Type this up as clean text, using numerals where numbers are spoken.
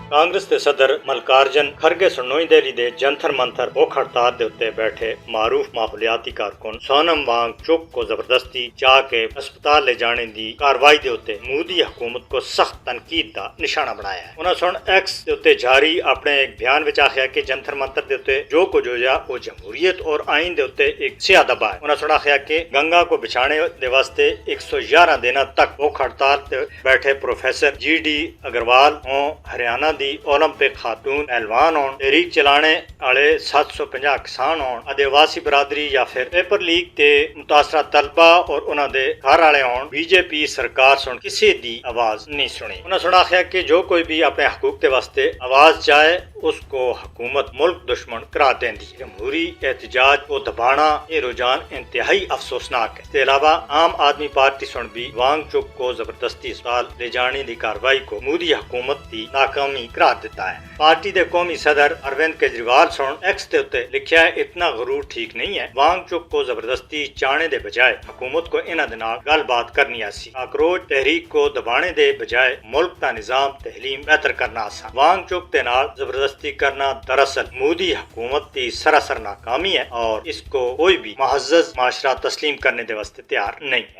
ਕਾਂਗਰਸ ਦੇ ਸਦਰ ਮਲਕਾਰਜਨ ਖਰਗੇ ਸੁਣੋਈ ਦਿੱਲੀ ਦੇ ਜੰਤਰ ਮੰਤਰ ਭੁੱਖ ਹੜਤਾਲ ਦੇ ਉੱਤੇ ਬੈਠੇ ਮਾਰੂਫ ਮਾਹੌਲਿਆਤੀ ਕਾਰਕੁਨ ਸੋਨਮ ਵਾਂਗ ਚੁੱਕ को जबरदस्ती जाके अस्पताल ले जाने दी कार्रवाई दे उत्ते मोदी हुकूमत को सख्त तनकीद का निशाना बनाया है। उन्होंने सुन एक्स दे उत्ते जारी अपने एक बयान विच आखिया कि जंतर मंतर दे उत्ते जो कुछ होया वो जमहूरियत और आइन दे उत्ते एक स्या दबा है। उन्होंने सुन आखिया कि गंगा को बिछाने दे वास्ते 111 दिनों तक भुख हड़ताल ते बैठे प्रोफेसर GD अग्रवाल हों, हरियाणा दी ओलंपिक खातून पहलवान हों, तहरीक चलाने वाले 750 किसान हों, आदिवासी बरादरी या फिर पेपर लीक ते मुतासरा तलबा और उन्होंने घर वाले हों, बीजेपी सरकार सुन किसी दी आवाज नहीं सुनी। उन्होंने सुना आखिया कि जो कोई भी अपने हकूक के वास्ते आवाज चाहे उसको हुकूमत मुल्क दुश्मन करार देंदी। जमहूरी एहतजाज को दबाना ये रुझान इंतहाई अफसोसनाक है। इसके अलावा आम आदमी पार्टी सुन भी वांग चुक को जबरदस्ती अस्पताल ले जाने की कार्रवाई को मोदी हुकूमत की नाकामी करार देता है। पार्टी के कौमी सदर अरविंद केजरीवाल सुन एक्स के उत्ते लिखा है, इतना गरूर ठीक नहीं है। वांग चुक को जबरदस्ती चाने दे बजाय हुकूमत को इन्हां दे नाल गलबात करनी आसी। आक्रोश तहरीक को दबाने दे बजाय मुल्क का निजाम तहलीम बेहतर करना आसान। वांग चुक दे नाल जबरदस्ती करना दरअसल मोदी हुकूमत की सरासर नाकामी है और इसको कोई भी मुअज़्ज़ज़ माशरा तस्लीम करने दे वास्ते तैयार नहीं है।